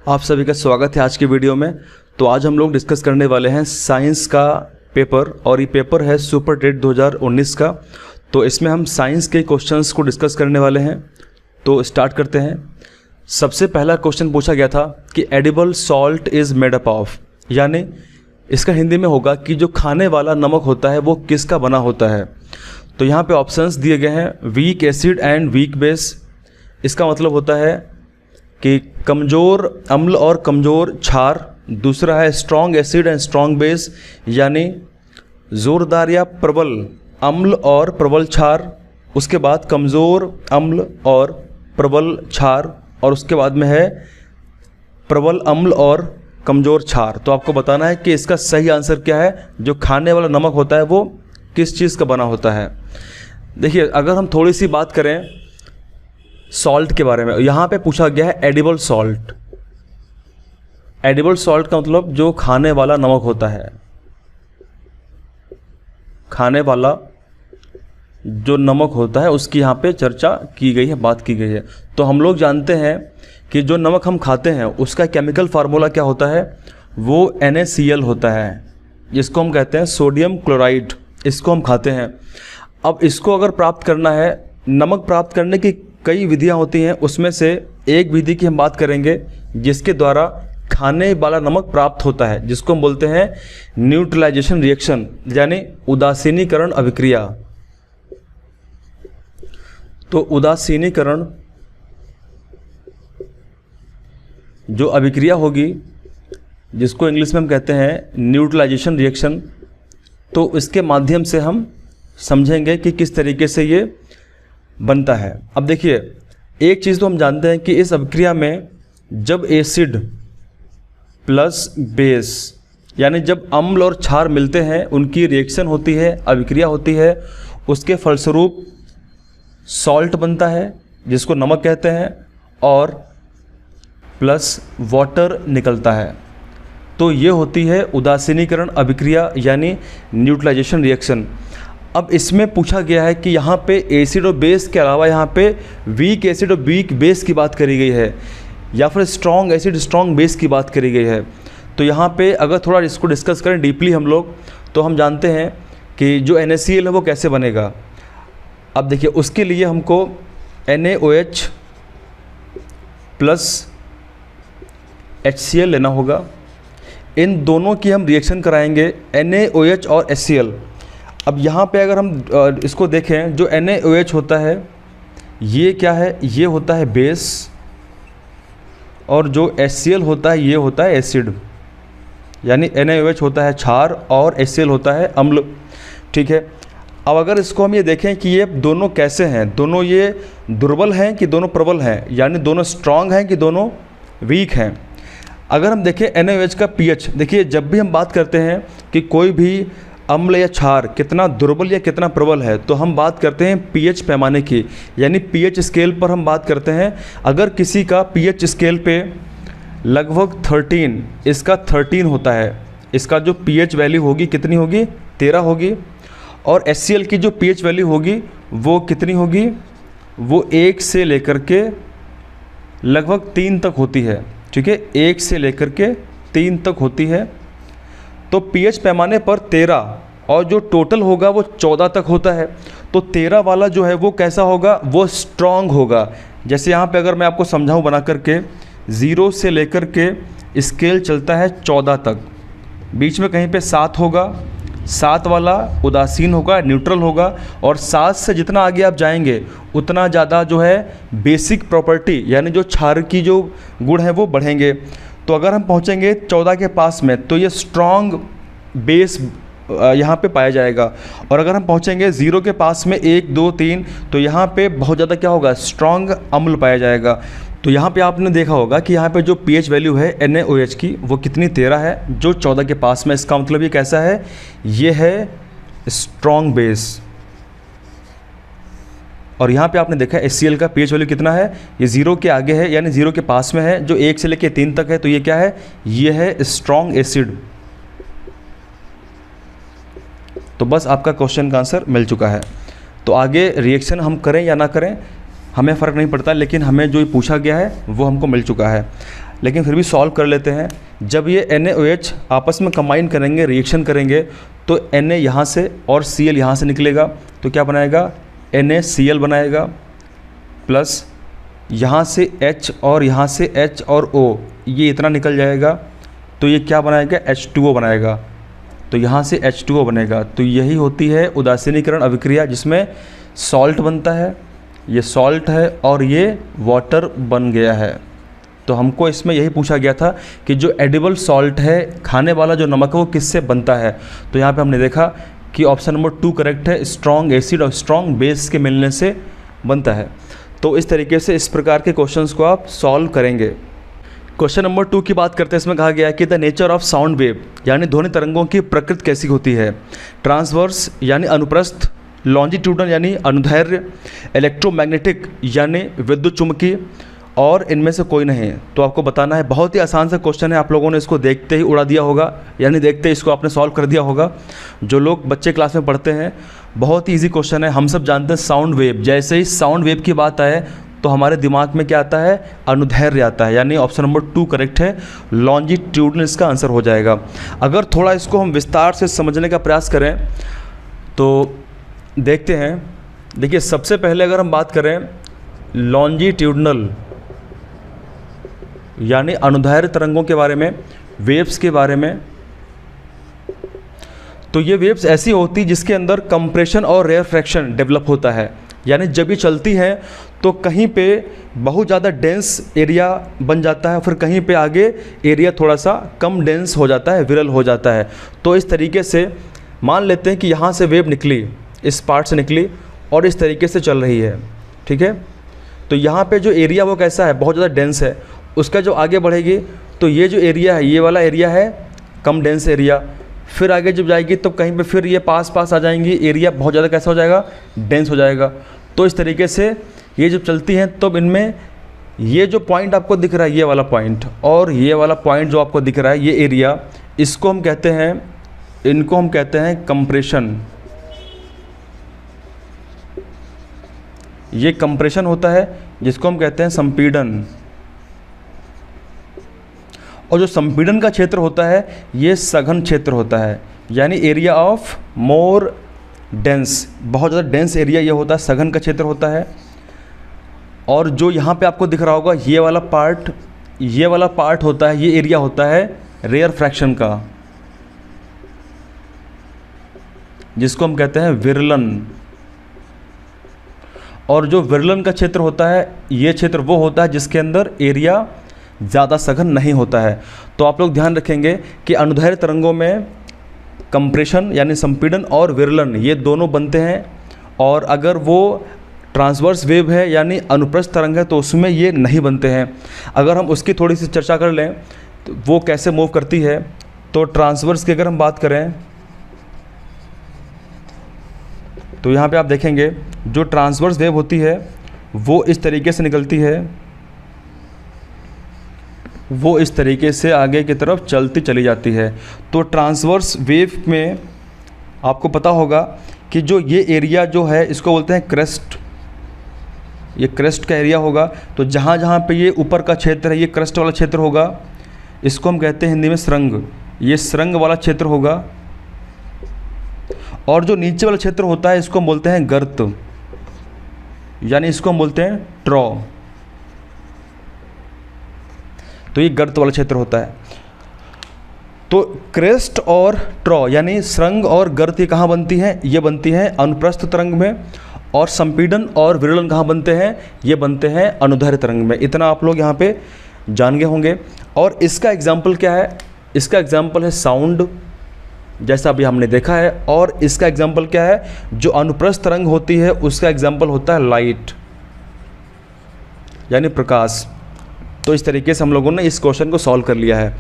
आप सभी का स्वागत है आज की वीडियो में। तो आज हम लोग डिस्कस करने वाले हैं साइंस का पेपर, और ये पेपर है सुपर टेट 2019 का। तो इसमें हम साइंस के क्वेश्चंस को डिस्कस करने वाले हैं। तो स्टार्ट करते हैं। सबसे पहला क्वेश्चन पूछा गया था कि edible salt is made up of, यानी इसका हिंदी में होगा कि जो खाने वाला नमक होता है वो किसका बना होता है। तो यहाँ पे ऑप्शंस दिए गए हैं, weak acid and weak base. इसका मतलब होता है कि कमज़ोर अम्ल और कमज़ोर क्षार। दूसरा है strong acid and strong base, यानी ज़ोरदार या प्रबल अम्ल और प्रबल क्षार। उसके बाद कमज़ोर अम्ल और प्रबल क्षार, और उसके बाद में है प्रबल अम्ल और कमज़ोर क्षार। तो आपको बताना है कि इसका सही आंसर क्या है। जो खाने वाला नमक होता है वो किस चीज़ का बना होता है। देखिए, अगर हम थोड़ी सी बात करें सॉल्ट के बारे में, यहाँ पे पूछा गया है एडिबल सॉल्ट। एडिबल सॉल्ट का मतलब जो खाने वाला नमक होता है, खाने वाला जो नमक होता है उसकी यहाँ पे चर्चा की गई है, बात की गई है। तो हम लोग जानते हैं कि जो नमक हम खाते हैं उसका केमिकल फार्मूला क्या होता है, वो NaCl होता है, जिसको हम कहते हैं सोडियम क्लोराइड। इसको हम खाते हैं। अब इसको अगर प्राप्त करना है, नमक प्राप्त करने की कई विधियां होती हैं, उसमें से एक विधि की हम बात करेंगे जिसके द्वारा खाने वाला नमक प्राप्त होता है, जिसको हम बोलते हैं न्यूट्रलाइजेशन रिएक्शन, यानी उदासीनीकरण अभिक्रिया। तो उदासीनीकरण जो अभिक्रिया होगी, जिसको इंग्लिश में हम कहते हैं न्यूट्रलाइजेशन रिएक्शन, तो इसके माध्यम से हम समझेंगे कि किस तरीके से ये बनता है। अब देखिए, एक चीज़ तो हम जानते हैं कि इस अभिक्रिया में जब एसिड प्लस बेस, यानी जब अम्ल और क्षार मिलते हैं, उनकी रिएक्शन होती है, अभिक्रिया होती है, उसके फलस्वरूप सॉल्ट बनता है जिसको नमक कहते हैं, और प्लस वाटर निकलता है। तो ये होती है उदासीनीकरण अभिक्रिया, यानी न्यूट्रलाइजेशन रिएक्शन। अब इसमें पूछा गया है कि यहाँ पे एसिड और बेस के अलावा यहाँ पे वीक एसिड और वीक बेस की बात करी गई है, या फिर स्ट्रॉन्ग एसिड स्ट्रॉन्ग बेस की बात करी गई है। तो यहाँ पे अगर थोड़ा इसको डिस्कस करें डीपली हम लोग, तो हम जानते हैं कि जो NaCl है वो कैसे बनेगा। अब देखिए, उसके लिए हमको NaOH प्लस HCl लेना होगा। इन दोनों की हम रिएक्शन कराएंगे, NaOH और HCl। अब यहाँ पे अगर हम इसको देखें, जो NaOH होता है ये क्या है, ये होता है बेस, और जो HCl होता है ये होता है एसिड। यानी NaOH होता है क्षार और HCl होता है अम्ल। ठीक है। अब अगर इसको हम ये देखें कि ये दोनों कैसे हैं, दोनों ये दुर्बल हैं कि दोनों प्रबल हैं, यानी दोनों स्ट्रांग हैं कि दोनों वीक हैं। अगर हम देखें NaOH का pH, देखिए जब भी हम बात करते हैं कि कोई भी अम्ल या क्षार कितना दुर्बल या कितना प्रबल है, तो हम बात करते हैं pH पैमाने की, यानी pH स्केल पर हम बात करते हैं। अगर किसी का pH स्केल पे लगभग 13, इसका 13 होता है, इसका जो pH वैल्यू होगी कितनी होगी, 13 होगी। और HCl की जो pH वैल्यू होगी वो कितनी होगी, वो 1 से लेकर के लगभग 3 तक होती है। ठीक है, 1 से लेकर के 3 तक होती है। तो pH पैमाने पर 13, और जो टोटल होगा वो 14 तक होता है। तो 13 वाला जो है वो कैसा होगा, वो स्ट्रॉन्ग होगा। जैसे यहाँ पे अगर मैं आपको समझाऊँ बना करके, 0 से लेकर के स्केल चलता है 14 तक, बीच में कहीं पे 7 होगा, 7 वाला उदासीन होगा, न्यूट्रल होगा, और 7 से जितना आगे आप जाएंगे उतना ज़्यादा जो है बेसिक प्रॉपर्टी, यानी जो क्षार की जो गुण है वो बढ़ेंगे। तो अगर हम पहुंचेंगे 14 के पास में, तो ये स्ट्रॉन्ग बेस यहाँ पे पाया जाएगा। और अगर हम पहुंचेंगे 0 के पास में 1, 2, 3, तो यहाँ पे बहुत ज़्यादा क्या होगा, स्ट्रॉन्ग अम्ल पाया जाएगा। तो यहाँ पे आपने देखा होगा कि यहाँ पे जो pH वैल्यू है NaOH की वो कितनी, 13 है, जो 14 के पास में। इसका मतलब ये कैसा है, ये है स्ट्रॉन्ग बेस। और यहाँ पे आपने देखा HCl का pH वैल्यू कितना है, ये 0 के आगे है, यानी 0 के पास में है, जो 1 से लेकर 3 तक है। तो ये क्या है, ये है स्ट्रॉन्ग एसिड। तो बस आपका क्वेश्चन का आंसर मिल चुका है। तो आगे रिएक्शन हम करें या ना करें हमें फ़र्क नहीं पड़ता, लेकिन हमें जो पूछा गया है वो हमको मिल चुका है। लेकिन फिर भी सॉल्व कर लेते हैं। जब ये NaOH आपस में कंबाइन करेंगे, रिएक्शन करेंगे, तो Na यहाँ से और Cl यहाँ से निकलेगा, तो क्या बनाएगा, NaCl बनाएगा, प्लस यहाँ से H और यहाँ से H और O, ये इतना निकल जाएगा, तो ये क्या बनाएगा, H2O बनाएगा, तो यहाँ से H2O बनेगा। तो यही होती है उदासीनीकरण अभिक्रिया, जिसमें सॉल्ट बनता है, ये सॉल्ट है और ये वाटर बन गया है। तो हमको इसमें यही पूछा गया था कि जो एडिबल सॉल्ट है, खाने वाला जो नमक है, वो किससे बनता है। तो यहाँ पे हमने देखा कि ऑप्शन नंबर 2 करेक्ट है, स्ट्रॉन्ग एसिड और स्ट्रॉन्ग बेस के मिलने से बनता है। तो इस तरीके से इस प्रकार के क्वेश्चंस को आप सॉल्व करेंगे। क्वेश्चन नंबर 2 की बात करते हैं। इसमें कहा गया है कि the nature of sound wave, यानी ध्वनि तरंगों की प्रकृति कैसी होती है। ट्रांसवर्स यानी अनुप्रस्थ, लॉन्जिट्यूडनल यानी अनुदैर्घ्य, इलेक्ट्रोमैग्नेटिक यानी विद्युत चुम्बकीय, और इनमें से कोई नहीं। तो आपको बताना है। बहुत ही आसान सा क्वेश्चन है, आप लोगों ने इसको देखते ही उड़ा दिया होगा, यानी देखते ही इसको आपने सॉल्व कर दिया होगा। जो लोग बच्चे क्लास में पढ़ते हैं, बहुत ही ईजी क्वेश्चन है। हम सब जानते हैं साउंड वेव, जैसे ही साउंड वेव की बात आए तो हमारे दिमाग में क्या आता है, अनुदैर्घ्य आता है, यानी ऑप्शन नंबर 2 करेक्ट है, लॉन्जिट्यूडनल इसका आंसर हो जाएगा। अगर थोड़ा इसको हम विस्तार से समझने का प्रयास करें तो देखते हैं। देखिए, सबसे पहले अगर हम बात करें लॉन्जिट्यूडनल यानी अनुदैर्घ्य तरंगों के बारे में, वेव्स के बारे में, तो ये वेव्स ऐसी होती जिसके अंदर कंप्रेशन और रेयरफ्रैक्शन डेवलप होता है। यानी जब ये चलती है तो कहीं पे बहुत ज़्यादा डेंस एरिया बन जाता है, फिर कहीं पे आगे एरिया थोड़ा सा कम डेंस हो जाता है, विरल हो जाता है। तो इस तरीके से मान लेते हैं कि यहाँ से वेव निकली, इस पार्ट से निकली और इस तरीके से चल रही है, ठीक है। तो यहाँ पे जो एरिया वो कैसा है, बहुत ज़्यादा डेंस है। उसका जो आगे बढ़ेगी तो ये जो एरिया है, ये वाला एरिया है कम डेंस एरिया, फिर आगे जब जाएगी तो कहीं पे फिर ये पास पास आ जाएंगी, एरिया बहुत ज़्यादा कैसा हो जाएगा, डेंस हो जाएगा। तो इस तरीके से ये जब चलती हैं तो इनमें ये जो पॉइंट आपको दिख रहा है, ये वाला पॉइंट और ये वाला पॉइंट जो आपको दिख रहा है, ये एरिया, इसको हम कहते हैं, इनको हम कहते हैं कंप्रेशन। ये कंप्रेशन होता है, जिसको हम कहते हैं संपीड़न। और जो संपीड़न का क्षेत्र होता है, ये सघन क्षेत्र होता है, यानी एरिया ऑफ मोर डेंस, बहुत ज़्यादा डेंस एरिया ये होता है, सघन का क्षेत्र होता है। और जो यहाँ पे आपको दिख रहा होगा, ये वाला पार्ट होता है, ये एरिया होता है रेयर फ्रैक्शन का, जिसको हम कहते हैं विरलन। और जो विरलन का क्षेत्र होता है, ये क्षेत्र वो होता है जिसके अंदर एरिया ज़्यादा सघन नहीं होता है। तो आप लोग ध्यान रखेंगे कि अनुदैर्घ्य तरंगों में कंप्रेशन यानी संपीड़न और विरलन ये दोनों बनते हैं, और अगर वो ट्रांसवर्स वेव है यानी अनुप्रस्थ तरंग है तो उसमें ये नहीं बनते हैं। अगर हम उसकी थोड़ी सी चर्चा कर लें तो वो कैसे मूव करती है, तो ट्रांसवर्स की अगर हम बात करें तो यहाँ पे आप देखेंगे जो ट्रांसवर्स वेव होती है वो इस तरीके से निकलती है, वो इस तरीके से आगे की तरफ चलती चली जाती है। तो ट्रांसवर्स वेव में आपको पता होगा कि जो ये एरिया जो है इसको बोलते हैं क्रेस्ट, ये क्रेस्ट का एरिया होगा। तो जहाँ जहाँ पे ये ऊपर का क्षेत्र है, ये क्रेस्ट वाला क्षेत्र होगा, इसको हम कहते हैं हिंदी में श्रृंग, ये श्रृंग वाला क्षेत्र होगा। और जो नीचे वाला क्षेत्र होता है इसको हम बोलते हैं गर्त, यानी इसको हम बोलते हैं ट्रॉ। तो ये गर्त वाला क्षेत्र होता है। तो क्रेस्ट और ट्रॉ यानी श्रृंग और गर्त ये कहाँ बनती हैं, ये बनती हैं अनुप्रस्थ तरंग में। और संपीड़न और विरलन कहाँ बनते हैं, ये बनते हैं अनुदैर्घ्य तरंग में। इतना आप लोग यहाँ पे जान गए होंगे। और इसका एग्जाम्पल क्या है, इसका एग्जाम्पल है साउंड, जैसा अभी हमने देखा है। और इसका एग्जाम्पल क्या है, जो अनुप्रस्थ तरंग होती है उसका एग्जाम्पल होता है लाइट यानी प्रकाश। तो इस तरीके से हम लोगों ने इस क्वेश्चन को सॉल्व कर लिया है।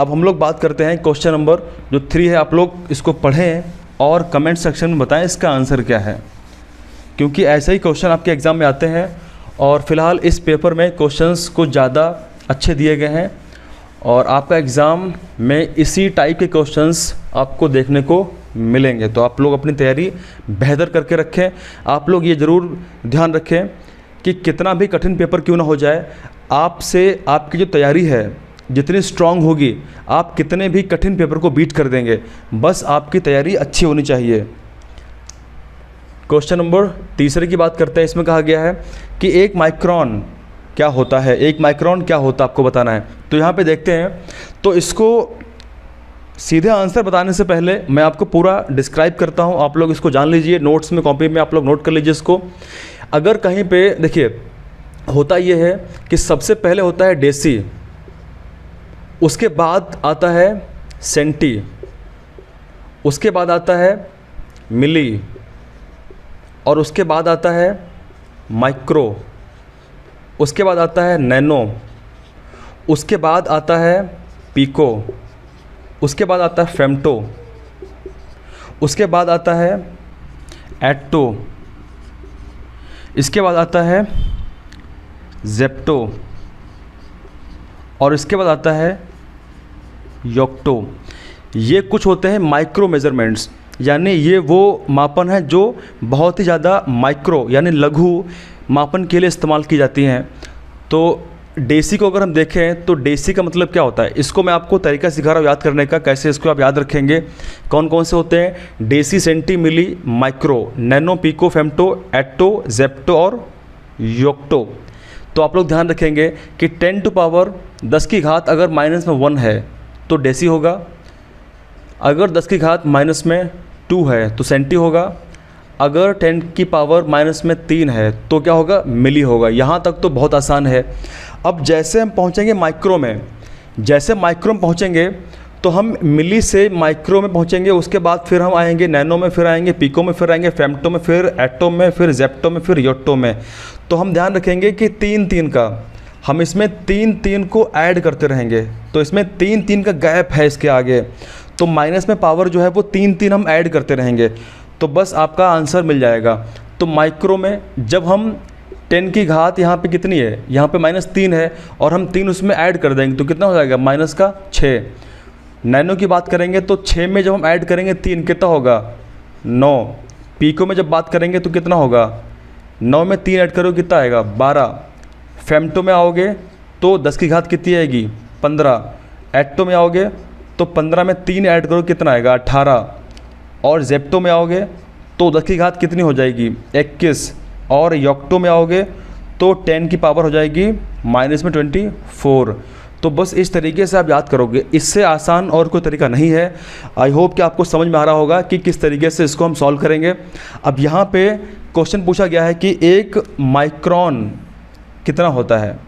अब हम लोग बात करते हैं क्वेश्चन नंबर जो 3 है। आप लोग इसको पढ़ें और कमेंट सेक्शन में बताएं इसका आंसर क्या है, क्योंकि ऐसे ही क्वेश्चन आपके एग्ज़ाम में आते हैं। और फिलहाल इस पेपर में क्वेश्चंस कुछ ज़्यादा अच्छे दिए गए हैं और आपका एग्ज़ाम में इसी टाइप के क्वेश्चंस आपको देखने को मिलेंगे। तो आप लोग अपनी तैयारी बेहतर करके रखें। आप लोग ये ज़रूर ध्यान रखें कि कितना भी कठिन पेपर क्यों ना हो जाए, आपसे आपकी जो तैयारी है जितनी स्ट्रांग होगी, आप कितने भी कठिन पेपर को बीट कर देंगे। बस आपकी तैयारी अच्छी होनी चाहिए। क्वेश्चन नंबर तीसरे की बात करते हैं। इसमें कहा गया है कि एक माइक्रोन क्या होता है, एक माइक्रोन क्या होता है आपको बताना है। तो यहाँ पे देखते हैं। तो इसको सीधे आंसर बताने से पहले मैं आपको पूरा डिस्क्राइब करता हूँ, आप लोग इसको जान लीजिए। नोट्स में, कॉपी में आप लोग नोट कर लीजिए इसको। अगर कहीं पे देखिए, होता ये है कि सबसे पहले होता है डेसी, उसके बाद आता है सेंटी, उसके बाद आता है मिली, और उसके बाद आता है माइक्रो, उसके बाद आता है नैनो, उसके बाद आता है पीको, उसके बाद आता है फेम्टो, उसके बाद आता है एट्टो, इसके बाद आता है जेप्टो, और इसके बाद आता है योक्टो। ये कुछ होते हैं माइक्रो मेजरमेंट्स, यानी ये वो मापन है जो बहुत ही ज़्यादा माइक्रो यानी लघु मापन के लिए इस्तेमाल की जाती हैं। तो डेसी को अगर हम देखें तो डेसी का मतलब क्या होता है, इसको मैं आपको तरीका सिखा रहा हूँ याद करने का, कैसे इसको आप याद रखेंगे। कौन कौन से होते हैं? Deci, centi, milli, micro, nano, pico, femto, atto, zepto और योक्टो। तो आप लोग ध्यान रखेंगे कि 10 टू पावर 10 की घात अगर माइनस में 1 है तो डेसी होगा, अगर 10 की घात माइनस में 2 है तो सेंटी होगा, अगर 10 की पावर माइनस में 3 है तो क्या होगा? मिली होगा। यहाँ तक तो बहुत आसान है। अब जैसे हम पहुँचेंगे माइक्रो में, जैसे माइक्रो में पहुँचेंगे तो हम मिली से माइक्रो में पहुँचेंगे, उसके बाद फिर हम आएंगे नैनो में, फिर आएंगे पीको में, फिर आएंगे फेम्टो में, फिर एटो में, फिर जेप्टो में, फिर योट्टो में। तो हम ध्यान रखेंगे कि 3-3 का, हम इसमें 3-3 को ऐड करते रहेंगे। तो इसमें 3-3 का गैप है इसके आगे, तो माइनस में पावर जो है वो 3-3 हम ऐड करते रहेंगे, तो बस आपका आंसर मिल जाएगा। तो माइक्रो में जब हम 10 की घात यहाँ पे कितनी है, यहाँ पे -3 है, और हम 3 उसमें ऐड कर देंगे तो कितना हो जाएगा? माइनस का 6। नैनो की बात करेंगे तो 6 में जब हम ऐड करेंगे 3 कितना होगा? 9। पीको में जब बात करेंगे तो कितना होगा? 9 में 3 ऐड करो कितना आएगा? 12। फेम्टो में आओगे तो 10 की घात कितनी आएगी? 15। एट्टो में आओगे तो 15 में 3 ऐड करो कितना आएगा? 18। और जेप्टो में आओगे तो 10 की घात कितनी हो जाएगी? 21। और योक्टो में आओगे तो 10 की पावर हो जाएगी माइनस में 24। तो बस इस तरीके से आप याद करोगे, इससे आसान और कोई तरीका नहीं है। आई होप कि आपको समझ में आ रहा होगा कि किस तरीके से इसको हम सॉल्व करेंगे। अब यहाँ पे क्वेश्चन पूछा गया है कि एक माइक्रोन कितना होता है।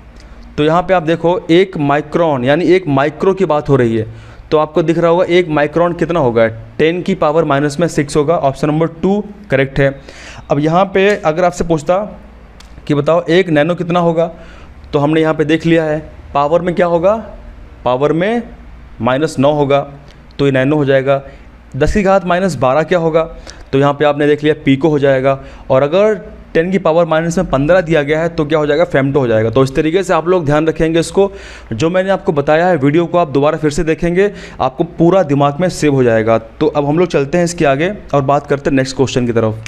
तो यहाँ पे आप देखो, एक माइक्रोन यानी एक माइक्रो की बात हो रही है, तो आपको दिख रहा होगा एक माइक्रोन कितना होगा? 10 की पावर माइनस में 6 होगा। ऑप्शन नंबर 2 करेक्ट है। अब यहाँ पे अगर आपसे पूछता कि बताओ एक नैनो कितना होगा, तो हमने यहाँ पे देख लिया है पावर में क्या होगा? पावर में -9 होगा, तो ये नैनो हो जाएगा। 10 की घात -12 क्या होगा? तो यहाँ पे आपने देख लिया पीको हो जाएगा। और अगर 10 की पावर माइनस में 15 दिया गया है तो क्या हो जाएगा? फेम्टो हो जाएगा। तो इस तरीके से आप लोग ध्यान रखेंगे इसको। जो मैंने आपको बताया है वीडियो को आप दोबारा फिर से देखेंगे, आपको पूरा दिमाग में सेव हो जाएगा। तो अब हम लोग चलते हैं इसके आगे और बात करते हैं नेक्स्ट क्वेश्चन की तरफ।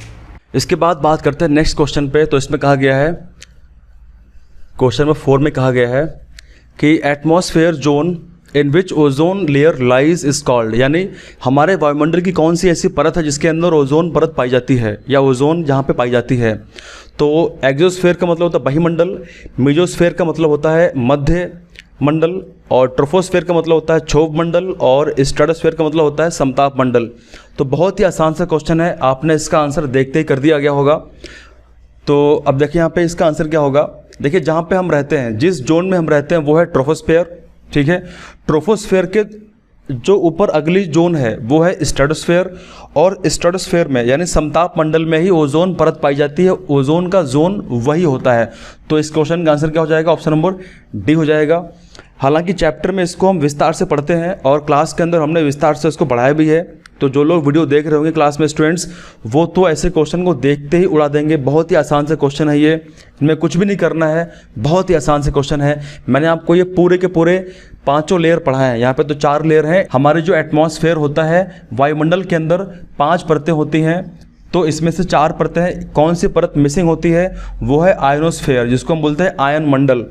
इसके बाद बात करते हैं नेक्स्ट क्वेश्चन पे। तो इसमें कहा गया है, क्वेश्चन नंबर 4 में कहा गया है कि atmosphere zone in which ozone layer lies is called, यानी हमारे वायुमंडल की कौन सी ऐसी परत है जिसके अंदर ओजोन परत पाई जाती है या ओजोन जहाँ पे पाई जाती है। तो एक्सोस्फेयर का मतलब होता है बहिमंडल, मेसोस्फेयर का मतलब होता है मध्य मंडल, और ट्रोपोस्फेयर का मतलब होता है क्षोभ मंडल, और स्ट्रेटोस्फेयर का मतलब होता है समताप मंडल। तो बहुत ही आसान सा क्वेश्चन है, आपने इसका आंसर देखते ही कर दिया गया होगा। तो अब देखिए यहाँ पे इसका आंसर क्या होगा। देखिए जहाँ पे हम रहते हैं, जिस जोन में हम रहते हैं वो है ट्रोपोस्फेयर, ठीक है। ट्रोपोस्फेयर के जो ऊपर अगली जोन है वो है स्ट्रेटोस्फेयर, और स्ट्रेटोस्फेयर में यानी समताप मंडल में ही ओजोन परत पाई जाती है। ओजोन का जोन वही होता है। तो इस क्वेश्चन का आंसर क्या हो जाएगा? ऑप्शन नंबर डी हो जाएगा। हालांकि चैप्टर में इसको हम विस्तार से पढ़ते हैं और क्लास के अंदर हमने विस्तार से इसको पढ़ाया भी है। तो जो लोग वीडियो देख रहे होंगे क्लास में स्टूडेंट्स, वो तो ऐसे क्वेश्चन को देखते ही उड़ा देंगे। बहुत ही आसान से क्वेश्चन है ये, इनमें कुछ भी नहीं करना है, बहुत ही आसान से क्वेश्चन है। मैंने आपको ये पूरे के पूरे 5 लेयर पढ़ाए हैं। यहाँ पे तो 4 लेयर हैं। हमारे जो एटमॉस्फेयर होता है, वायुमंडल के अंदर 5 परतें होती हैं, तो इसमें से 4 परतें हैं। कौन सी परत मिसिंग होती है? वो है आयनोस्फेयर, जिसको हम बोलते हैं आयन मंडल।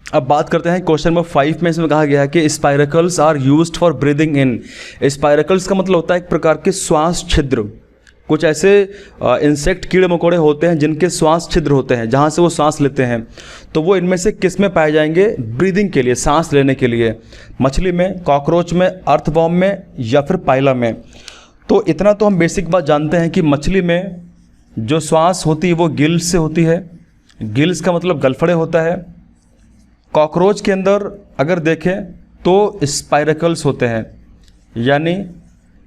अब बात करते हैं क्वेश्चन नंबर 5 में। इसमें कहा गया है कि spiracles are used for breathing in. Spiracles का मतलब होता है एक प्रकार के श्वास छिद्र। कुछ ऐसे इंसेक्ट कीड़े मकोड़े होते हैं जिनके श्वास छिद्र होते हैं, जहाँ से वो सांस लेते हैं। तो वो इनमें से किस में पाए जाएंगे? ब्रीदिंग के लिए, सांस लेने के लिए। मछली में, कॉकरोच में, अर्थवॉर्म में या फिर पाइला में। तो इतना तो हम बेसिक बात जानते हैं कि मछली में जो श्वास होती है वो गिल्स से होती है। गिल्स का मतलब गलफड़े होता है। कॉकरोच के अंदर अगर देखें तो स्पाइरकल्स होते हैं, यानी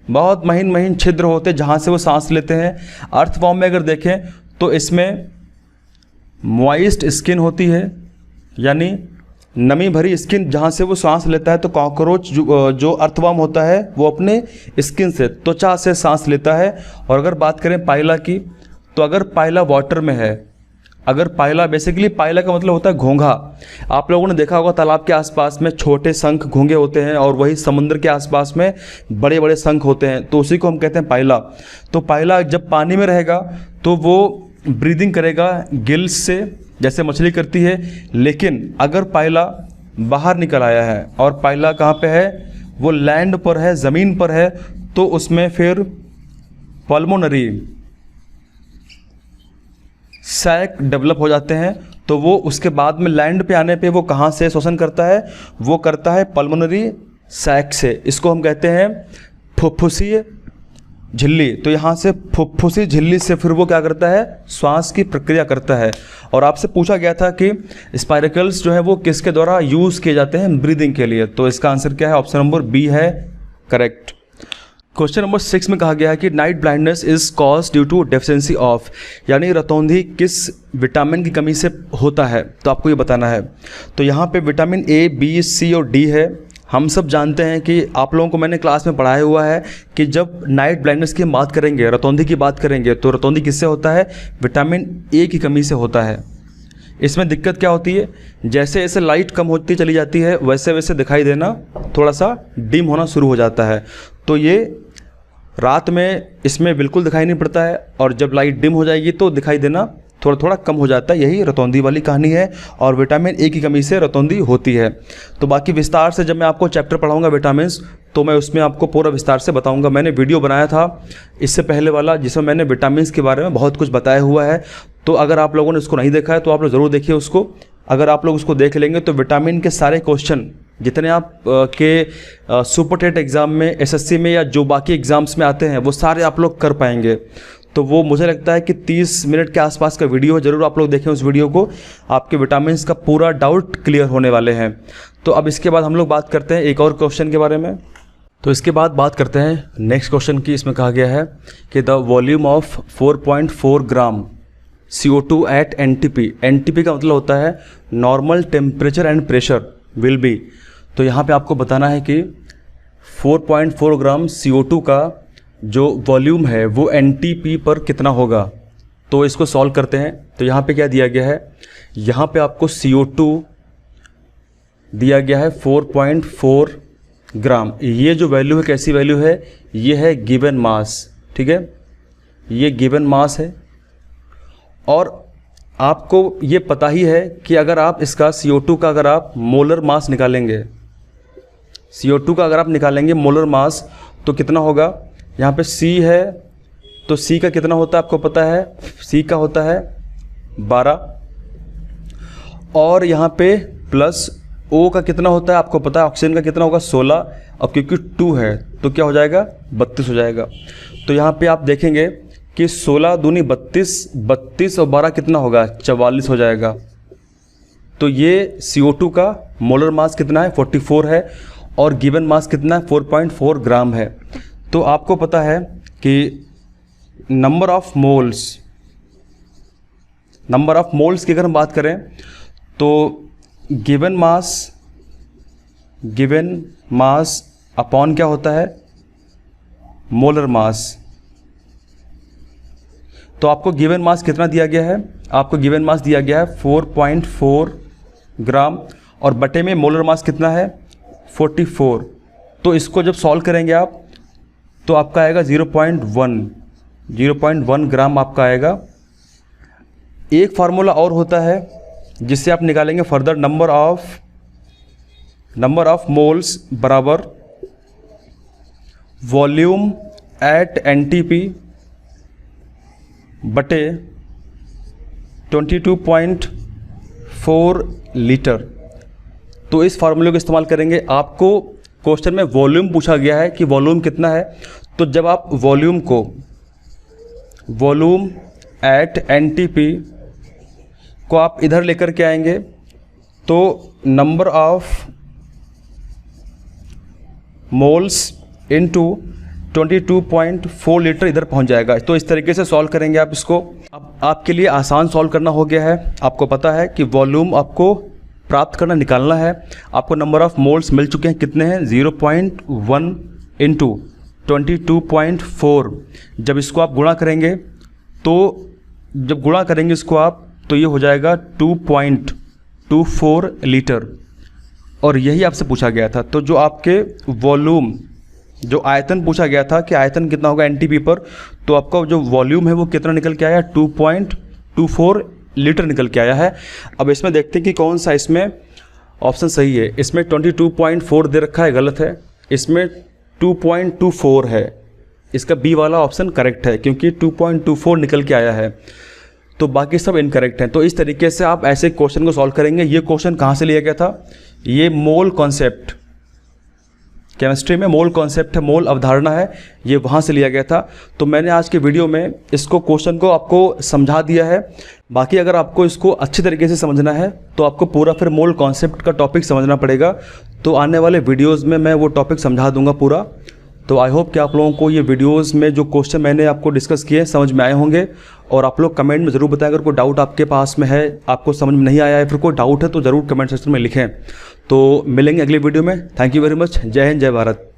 बहुत महीन महीन छिद्र होते हैं जहाँ से वो सांस लेते हैं। अर्थवॉर्म में अगर देखें तो इसमें मॉइस्ट स्किन होती है, यानी नमी भरी स्किन जहाँ से वो सांस लेता है। तो कॉकरोच जो अर्थवॉर्म होता है वो अपने स्किन से, त्वचा से सांस लेता है। और अगर बात करें पाइला की, तो अगर पाइला वाटर में है, अगर पाइला, बेसिकली पाइला का मतलब होता है घोंघा। आप लोगों ने देखा होगा तालाब के आसपास में छोटे शंख घोंघे होते हैं और वही समुद्र के आसपास में बड़े बड़े शंख होते हैं, तो उसी को हम कहते हैं पाइला। तो पाइला जब पानी में रहेगा तो वो ब्रीदिंग करेगा गिल्स से, जैसे मछली करती है। लेकिन अगर पाइला बाहर निकल आया है, और पाइला कहाँ पे है? वो लैंड पर है, ज़मीन पर है, तो उसमें फिर पल्मोनरी सैक डेवलप हो जाते हैं। तो वो उसके बाद में लैंड पे आने पे वो कहाँ से श्वसन करता है? वो करता है पल्मोनरी सैक से। इसको हम कहते हैं फुफ्फुसीय झिल्ली। तो यहाँ से फुफ्फुसी झिल्ली से फिर वो क्या करता है? श्वास की प्रक्रिया करता है। और आपसे पूछा गया था कि स्पाइरकल्स जो है वो किसके द्वारा यूज़ किए जाते हैं ब्रीदिंग के लिए। तो इसका आंसर क्या है? ऑप्शन नंबर बी है करेक्ट। क्वेश्चन नंबर 6 में कहा गया है कि night blindness is cause due to deficiency of, यानी रतौंधी किस विटामिन की कमी से होता है, तो आपको ये बताना है। तो यहाँ पे विटामिन ए, बी, सी और डी है। हम सब जानते हैं कि आप लोगों को मैंने क्लास में पढ़ाया हुआ है कि जब नाइट ब्लाइंडनेस की बात करेंगे, रतौंधी की बात करेंगे, तो रतौंधी किससे होता है? विटामिन ए की कमी से होता है। इसमें दिक्कत क्या होती है? जैसे जैसे लाइट कम होती चली जाती है वैसे वैसे दिखाई देना थोड़ा सा डिम होना शुरू हो जाता है। तो ये रात में इसमें बिल्कुल दिखाई नहीं पड़ता है, और जब लाइट डिम हो जाएगी तो दिखाई देना थोड़ा थोड़ा कम हो जाता है। यही रतौंधी वाली कहानी है, और विटामिन ए की कमी से रतौंधी होती है। तो बाकी विस्तार से जब मैं आपको चैप्टर पढ़ाऊंगा विटामिन्स, तो मैं उसमें आपको पूरा विस्तार से बताऊंगा। मैंने वीडियो बनाया था इससे पहले वाला, जिसमें मैंने विटामिन्स के बारे में बहुत कुछ बताया हुआ है। तो अगर आप लोगों ने उसको नहीं देखा है तो आप लोग ज़रूर देखिए उसको। अगर आप लोग उसको देख लेंगे तो विटामिन के सारे क्वेश्चन जितने आप के सुपर टेट एग्ज़ाम में, एसएससी में या जो बाकी एग्ज़ाम्स में आते हैं वो सारे आप लोग कर पाएंगे। तो वो मुझे लगता है कि 30 मिनट के आसपास का वीडियो है, ज़रूर आप लोग देखें उस वीडियो को। आपके विटामिन्स का पूरा डाउट क्लियर होने वाले हैं। तो अब इसके बाद हम लोग बात करते हैं एक और क्वेश्चन के बारे में। तो इसके बाद बात करते हैं नेक्स्ट क्वेश्चन की। इसमें कहा गया है कि the volume of 4.4 gram CO2 at NTP। NTP का मतलब होता है normal temperature and pressure will be. तो यहाँ पे आपको बताना है कि 4.4 ग्राम CO2 का जो वॉल्यूम है वो NTP पर कितना होगा। तो इसको सॉल्व करते हैं। तो यहाँ पे क्या दिया गया है? यहाँ पे आपको CO2 दिया गया है 4.4 ग्राम। ये जो वैल्यू है कैसी वैल्यू है? ये है गिवन मास, ठीक है, ये गिवन मास है। और आपको ये पता ही है कि अगर आप इसका CO2 का अगर आप मोलर मास निकालेंगे, CO2 का अगर आप निकालेंगे मोलर मास, तो कितना होगा? यहाँ पे C है, तो C का कितना होता है आपको पता है? C का होता है 12, और यहाँ पे प्लस O का कितना होता है आपको पता है? ऑक्सीजन का कितना होगा? 16। अब क्योंकि 2 है तो क्या हो जाएगा? 32 हो जाएगा। तो यहाँ पे आप देखेंगे कि 16 दूनी 32, 32 और 12 कितना होगा? 44 हो जाएगा। तो ये CO2 का मोलर मास कितना है? 44 है, और गिवन मास कितना है? 4.4 ग्राम है। तो आपको पता है कि नंबर ऑफ मोल्स की अगर हम बात करें तो गिवन मास अपॉन क्या होता है? Molar mass. तो आपको गिवन मास कितना दिया गया है? आपको गिवन मास दिया गया है 4.4 ग्राम, और बटे में मोलर मास कितना है? 44। तो इसको जब सॉल्व करेंगे आप तो आपका आएगा 0.1 ग्राम आपका आएगा। एक फार्मूला और होता है जिससे आप निकालेंगे फर्दर नंबर ऑफ मोल्स बराबर वॉल्यूम एट एनटीपी बटे 22.4 लीटर। तो इस फार्मूले को इस्तेमाल करेंगे। आपको क्वेश्चन में वॉल्यूम पूछा गया है कि वॉल्यूम कितना है, तो जब आप वॉल्यूम एट एनटीपी को आप इधर लेकर के आएंगे तो number of moles into 22.4 litre इधर पहुंच जाएगा। तो इस तरीके से सॉल्व करेंगे आप इसको। अब आपके लिए आसान सॉल्व करना हो गया है। आपको पता है कि वॉल्यूम आपको प्राप्त करना, निकालना है। आपको नंबर ऑफ मोल्स मिल चुके हैं, कितने हैं 0.1 इंटू 22.4। जब इसको आप गुणा करेंगे इसको आप, तो ये हो जाएगा 2.24 लीटर। और यही आपसे पूछा गया था। तो जो आपके वॉल्यूम, जो आयतन पूछा गया था कि आयतन कितना होगा एनटीपी पर, तो आपका जो वॉल्यूम है वो कितना निकल के आया, 2.24 लीटर निकल के आया है। अब इसमें देखते हैं कि कौन सा इसमें ऑप्शन सही है। इसमें 22.4 दे रखा है, गलत है। इसमें 2.24 है, इसका बी वाला ऑप्शन करेक्ट है क्योंकि 2.24 निकल के आया है। तो बाकी सब इनकरेक्ट हैं। तो इस तरीके से आप ऐसे क्वेश्चन को सॉल्व करेंगे। ये क्वेश्चन कहाँ से लिया गया था, ये मोल कॉन्सेप्ट, केमिस्ट्री में मोल कॉन्सेप्ट है, मोल अवधारणा है, ये वहाँ से लिया गया था। तो मैंने आज के वीडियो में इसको क्वेश्चन को आपको समझा दिया है। बाकी अगर आपको इसको अच्छी तरीके से समझना है तो आपको पूरा फिर मोल कॉन्सेप्ट का टॉपिक समझना पड़ेगा। तो आने वाले वीडियोज़ में मैं वो टॉपिक समझा दूंगा पूरा। तो आई होप कि आप लोगों को ये वीडियोज़ में जो क्वेश्चन मैंने आपको डिस्कस किए समझ में आए होंगे। और आप लोग कमेंट में ज़रूर बताएं अगर कोई डाउट आपके पास में है, आपको समझ में नहीं आया है, फिर कोई डाउट है तो ज़रूर कमेंट सेक्शन में लिखें। तो मिलेंगे अगली वीडियो में। Thank you very much. जय हिंद, जय भारत।